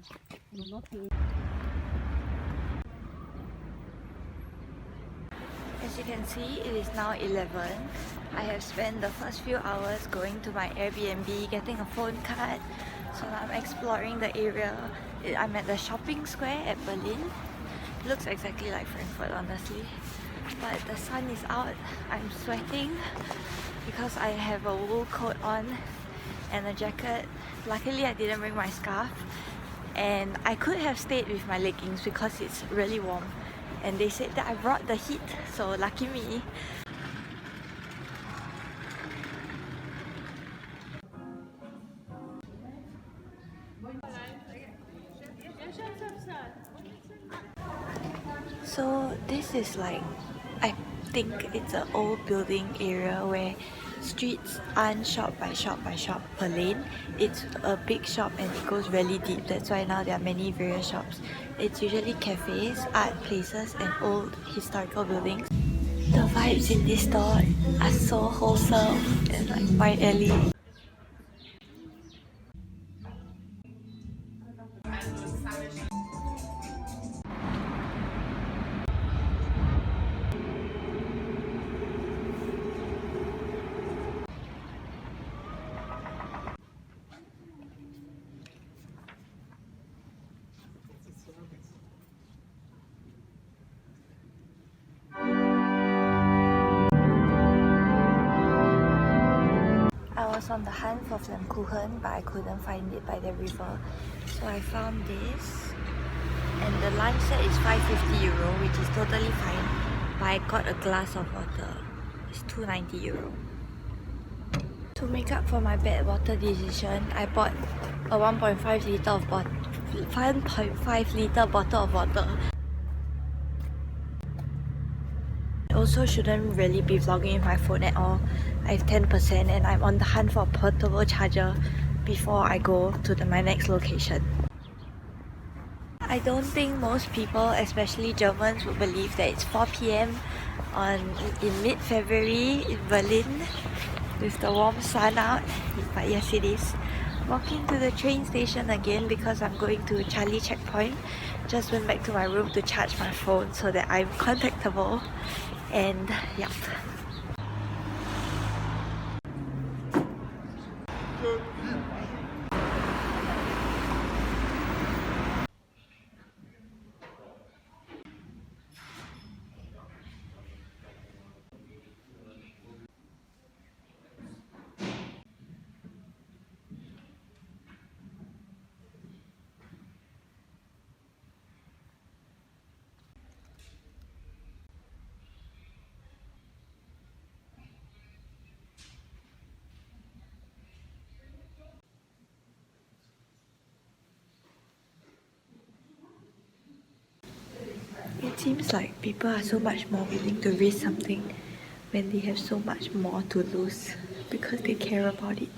As you can see, it is now 11. I have spent the first few hours going to my Airbnb, getting a phone card. So now I'm exploring the area. I'm at the shopping square at Berlin. It looks exactly like Frankfurt, honestly. But the sun is out. I'm sweating because I have a wool coat on and a jacket. Luckily, I didn't bring my scarf. And I could have stayed with my leggings because it's really warm. And they said that I brought the heat, so lucky me. So this is like, I think it's an old building area where streets aren't shop by shop by shop per lane. It's a big shop and it goes really deep. That's why now there are many various shops. It's usually cafes, art places and old historical buildings. The vibes in this store are so wholesome and like quite alley. I was on the hunt for Flammkuchen, but I couldn't find it by the river. So I found this. And the lunch set is €550, which is totally fine. But I got a glass of water. It's €290. To make up for my bad water decision, I bought a 1.5 liter bottle of water. I also shouldn't really be vlogging with my phone at all. I have 10% and I'm on the hunt for a portable charger before I go to my next location. I don't think most people, especially Germans, would believe that it's 4 PM in mid-February in Berlin with the warm sun out, but yes it is. Walking to the train station again because I'm going to Charlie checkpoint. Just went back to my room to charge my phone so that I'm contactable, and yeah. It seems like people are so much more willing to risk something when they have so much more to lose because they care about it.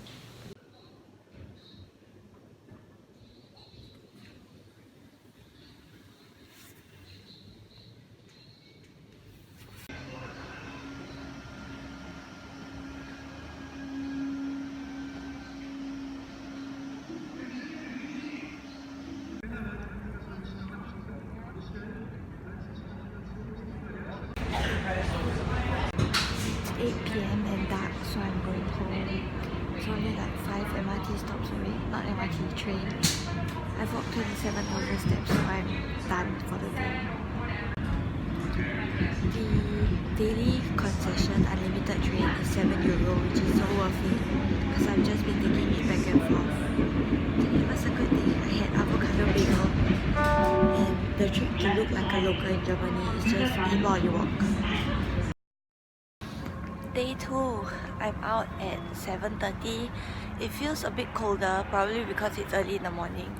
It's 8 PM and dark, so I'm going home. It's only like 5 MRT stops away, not MRT, train. I've walked 27,000 steps, so I'm done for the day. The daily concession unlimited train is €7, which is so worth it because I've just been taking it back and forth. Today was a good day. I had avocado bagel, and the trick to look like a local in Germany is just eat while you walk. Day 2, I'm out at 7:30. It feels a bit colder, probably because it's early in the morning.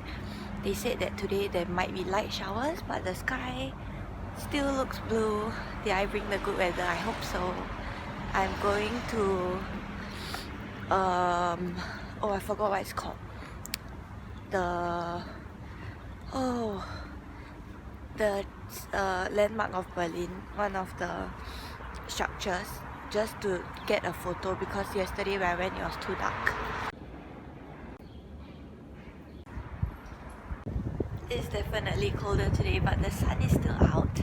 They said that today there might be light showers, but the sky still looks blue. Did I bring the good weather? I hope so. I'm going to oh, I forgot what it's called. The landmark of Berlin, one of the structures, just to get a photo because yesterday when I went it was too dark. It's definitely colder today, but the sun is still out.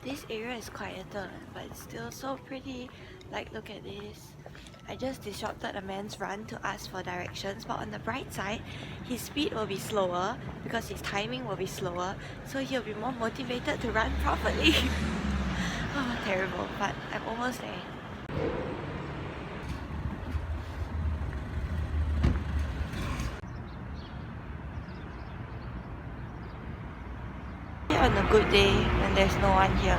This area is quieter, but it's still so pretty. Like, look at this. I just disrupted a man's run to ask for directions, but on the bright side, his speed will be slower because his timing will be slower, so he'll be more motivated to run properly. Oh, terrible, but I'm almost there. On a good day when there's no one here.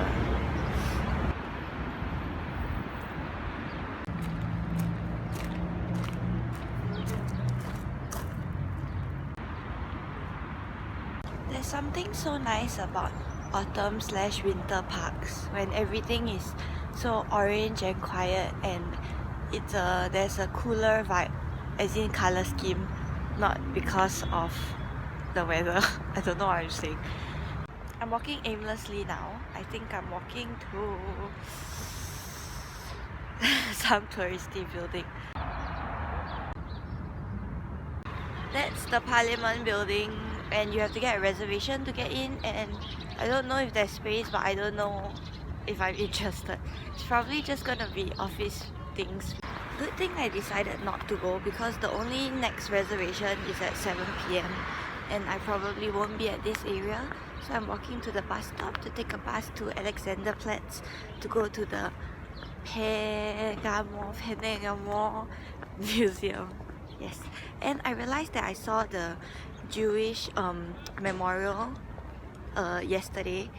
There's something so nice about autumn/winter parks when everything is so orange and quiet, and there's a cooler vibe, as in color scheme, not because of the weather. I don't know what I'm saying. I'm walking aimlessly now. I think I'm walking to some touristy building. That's the Parliament building, and you have to get a reservation to get in, and I don't know if there's space, but I don't know if I'm interested. It's probably just gonna be office things. Good thing I decided not to go because the only next reservation is at 7 p.m. and I probably won't be at this area, so I'm walking to the bus stop to take a bus to Alexanderplatz to go to the Pergamo Museum. Yes, and I realized that I saw the Jewish memorial yesterday,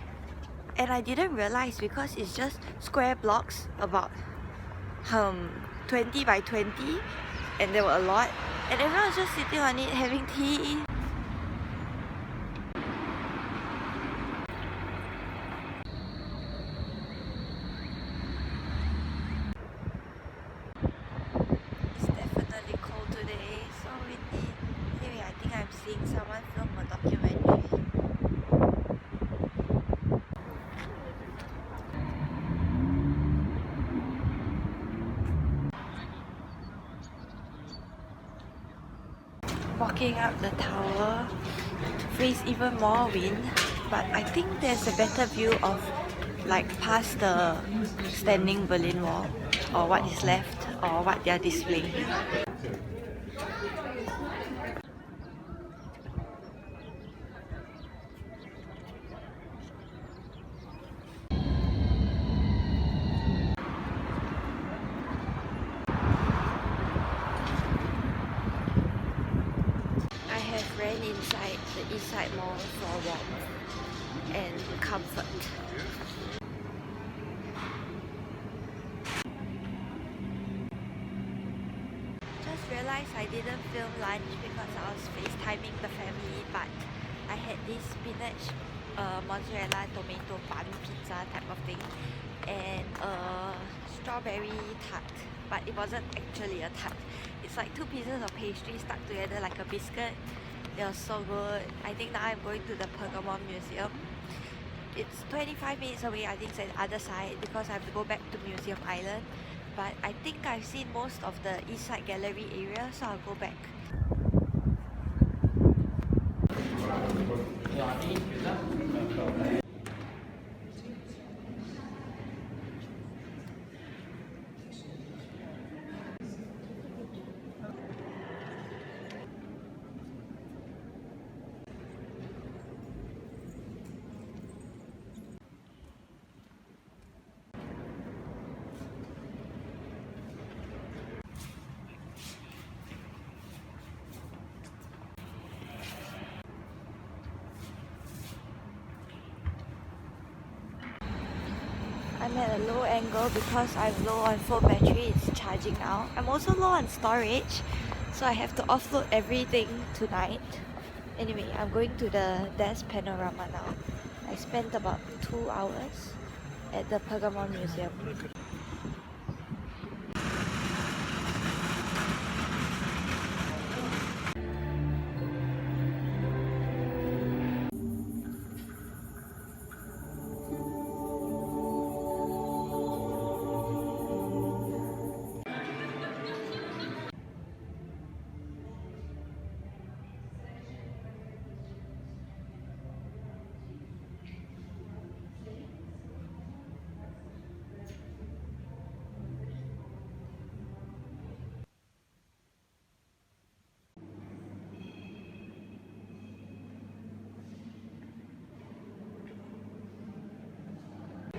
and I didn't realize because it's just square blocks about 20 by 20, and there were a lot, and everyone was just sitting on it having tea. It's definitely cold today, so windy. Anyway, I think I'm seeing someone film a documentary. Walking up the tower to face even more wind, but I think there's a better view of like past the standing Berlin Wall, or what is left, or what they're displaying. I have ran inside the East Side Mall for warmth and comfort. Just realized I didn't film lunch because I was FaceTiming the family, but I had this spinach, mozzarella, tomato bun pizza type of thing, and a strawberry tart, but it wasn't actually a tart. It's like two pieces of pastry stuck together like a biscuit. It was so good. I think now I'm going to the Pergamon Museum. It's 25 minutes away, I think it's at the other side because I have to go back to Museum Island. But I think I've seen most of the East Side Gallery area, so I'll go back. I'm at a low angle because I'm low on phone battery, it's charging now. I'm also low on storage, so I have to offload everything tonight. Anyway, I'm going to the desk panorama now. I spent about 2 hours at the Pergamon Museum.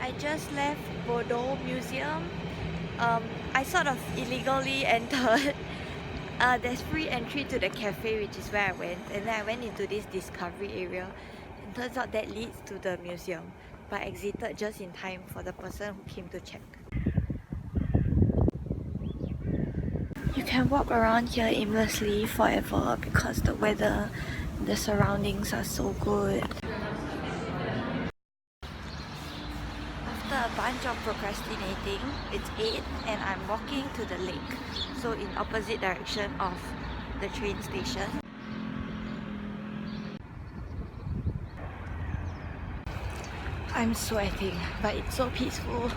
I just left Bordeaux Museum. I sort of illegally entered. There's free entry to the cafe, which is where I went, and then I went into this discovery area, and turns out that leads to the museum, but I exited just in time for the person who came to check. You can walk around here aimlessly forever because the weather, the surroundings are so good. After a bunch of procrastinating, it's 8 and I'm walking to the lake, so in opposite direction of the train station. I'm sweating, but it's so peaceful.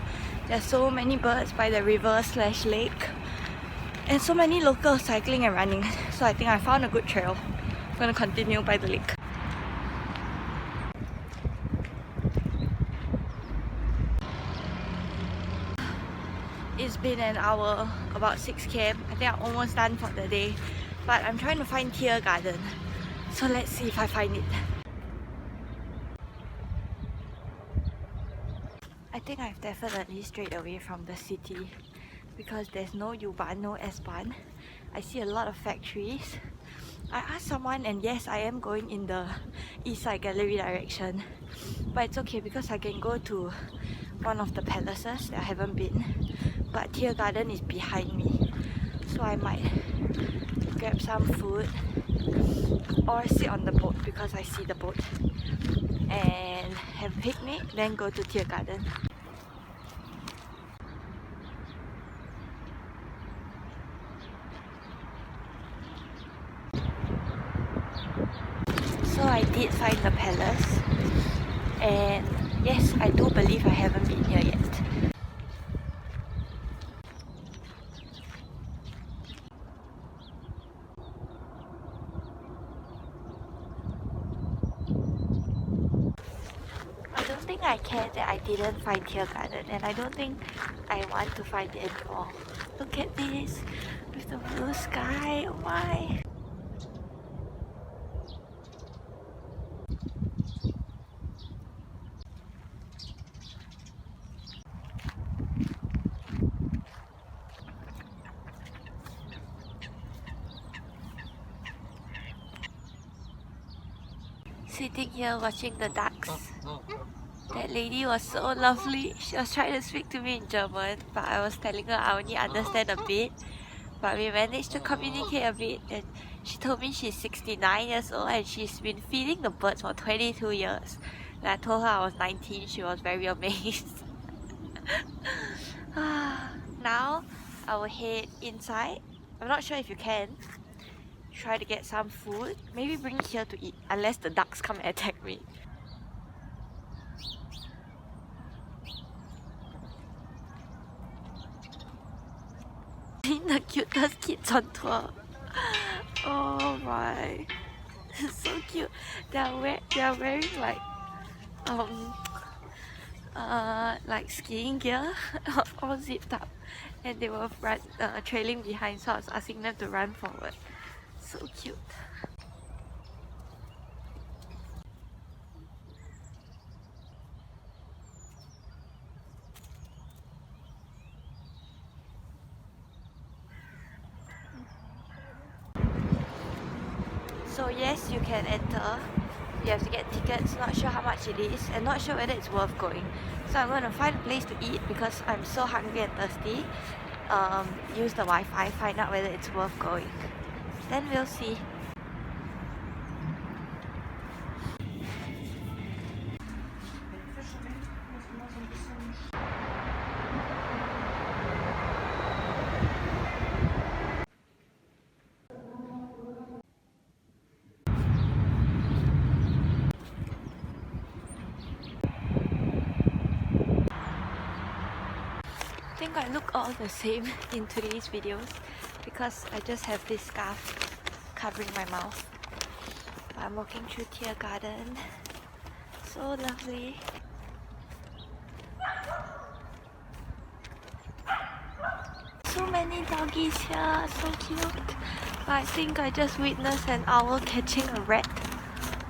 There's so many birds by the river/lake and so many locals cycling and running, so I think I found a good trail. I'm gonna continue by the lake. It's been an hour, about 6 km. I think I'm almost done for the day, but I'm trying to find Tiergarten, so let's see if I find it. I think I've definitely strayed away from the city because there's no U-Bahn, no S-Bahn. I see a lot of factories. I asked someone, and yes, I am going in the East Side Gallery direction, but it's okay because I can go to one of the palaces that I haven't been, but Tiergarten is behind me, so I might grab some food or sit on the boat because I see the boat and have a picnic, then go to Tiergarten. So I did find the palace, and yes, I do believe I haven't been here yet. I don't think I care that I didn't find Tiergarten, and I don't think I want to find it anymore. Look at this, with the blue sky, oh my! Sitting here watching the ducks. That lady was so lovely. She was trying to speak to me in German, but I was telling her I only understand a bit. But we managed to communicate a bit, and she told me she's 69 years old and she's been feeding the birds for 22 years. When I told her I was 19, she was very amazed. Now I will head inside. I'm not sure if you can. Try to get some food. Maybe bring it here to eat, unless the ducks come and attack me. The cutest kids on tour. Oh my, it's so cute. They are wearing like skiing gear, all zipped up, and they were trailing behind. So I was asking them to run forward. So cute. So yes, you can enter. You have to get tickets. Not sure how much it is, and not sure whether it's worth going. So I'm gonna find a place to eat because I'm so hungry and thirsty. Use the Wi-Fi, find out whether it's worth going. Then we'll see. I think I look all the same in today's videos because I just have this scarf covering my mouth. I'm walking through Tiergarten. So lovely. So many doggies here, so cute. But I think I just witnessed an owl catching a rat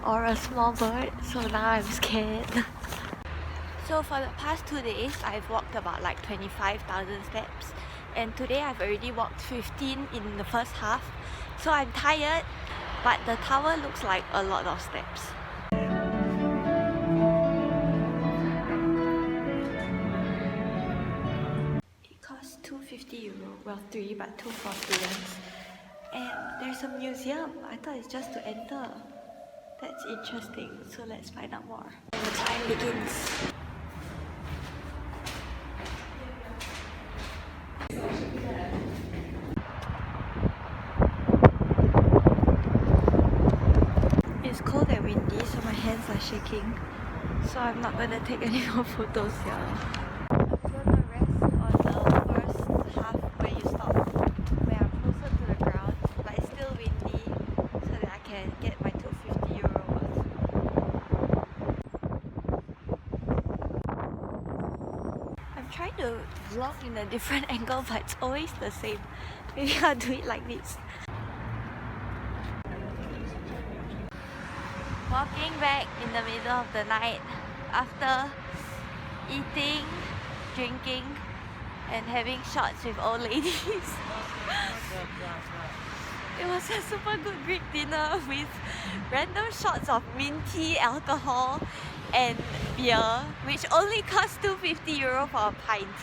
or a small bird, so now I'm scared. So for the past 2 days, I've walked about like 25,000 steps, and today I've already walked 15 in the first half. So I'm tired, but the tower looks like a lot of steps. It costs €250, well 3 but 2 for students. And there's a museum. I thought it's just to enter. That's interesting, so let's find out more. And the time begins. It's cold and windy, so my hands are shaking. So I'm not gonna take any more photos here. I'm gonna rest on the first half where you stop, where I'm closer to the ground, but it's still windy, so that I can get my €250 worth. I'm trying to vlog in a different angle, but it's always the same. Maybe I'll do it like this. Walking back in the middle of the night after eating, drinking, and having shots with old ladies. It was a super good Greek dinner with random shots of minty alcohol and beer, which only cost €250 for a pint.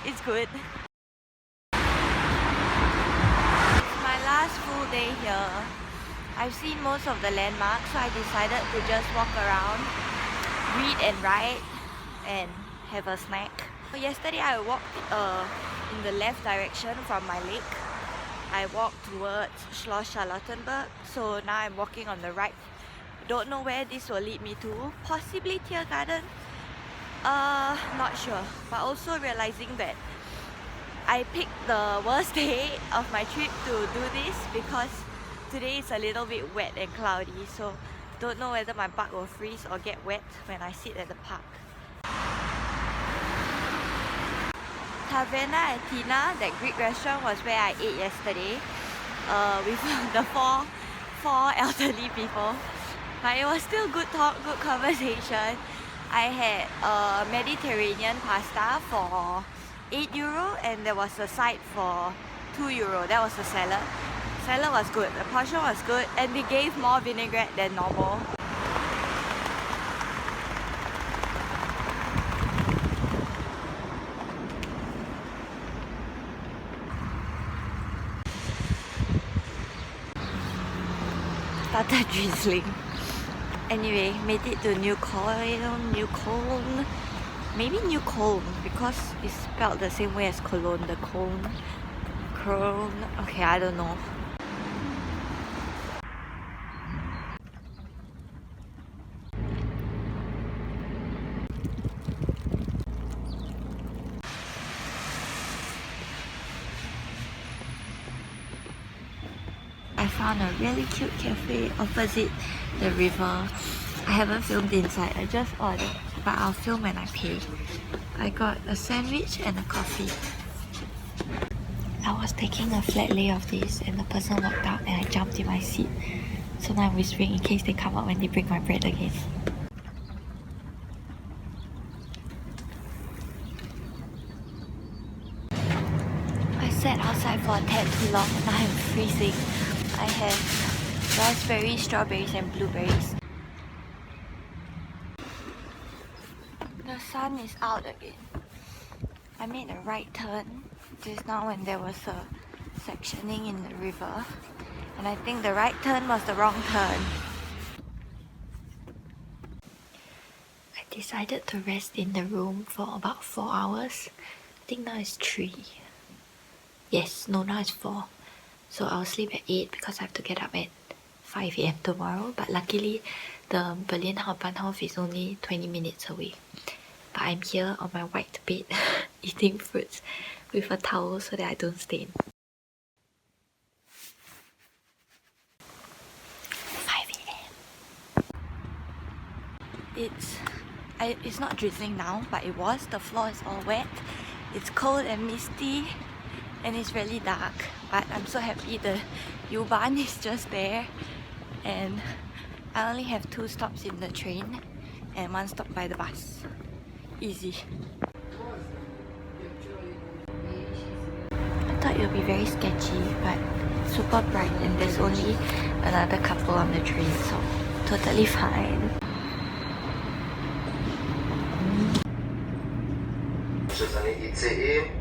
It's good. It's my last full day here. I've seen most of the landmarks, so I decided to just walk around, read and write, and have a snack. Yesterday I walked in the left direction from my lake. I walked towards Schloss Charlottenburg, so now I'm walking on the right. Don't know where this will lead me to. Possibly Tiergarten? Not sure. But also realizing that I picked the worst day of my trip to do this because today is a little bit wet and cloudy, so don't know whether my butt will freeze or get wet when I sit at the park. Taverna Athena, that Greek restaurant, was where I ate yesterday with the four elderly people. But it was still good talk, good conversation. I had Mediterranean pasta for €8 and there was a side for €2. That was a salad. Salad was good, the portion was good, and they gave more vinaigrette than normal. Started drizzling. Anyway, made it to New Cologne, maybe New Cologne because it's spelled the same way as Cologne, the Cologne. Okay, I don't know. I found a really cute cafe opposite the river. I haven't filmed inside, I just ordered, but I'll film when I pay. I got a sandwich and a coffee. I was taking a flat lay of this and the person walked out and I jumped in my seat. So now I'm whispering in case they come out when they bring my bread again. I sat outside for a tad too long and now I'm freezing. I have raspberries, strawberries and blueberries. The sun is out again. I made a right turn just now when there was a sectioning in the river, and I think the right turn was the wrong turn. I decided to rest in the room for about 4 hours. I think now it's 3. Yes, no, now it's 4. So I'll sleep at 8 because I have to get up at 5 AM tomorrow. But luckily, the Berlin Hauptbahnhof is only 20 minutes away. But I'm here on my white bed eating fruits with a towel so that I don't stain. 5 AM. It's not drizzling now, but it was. The floor is all wet. It's cold and misty and it's really dark. But I'm so happy the U-Bahn is just there and I only have 2 stops in the train and one stop by the bus. Easy. I thought it would be very sketchy, but super bright and there's only another couple on the train, so totally fine. Przez ICE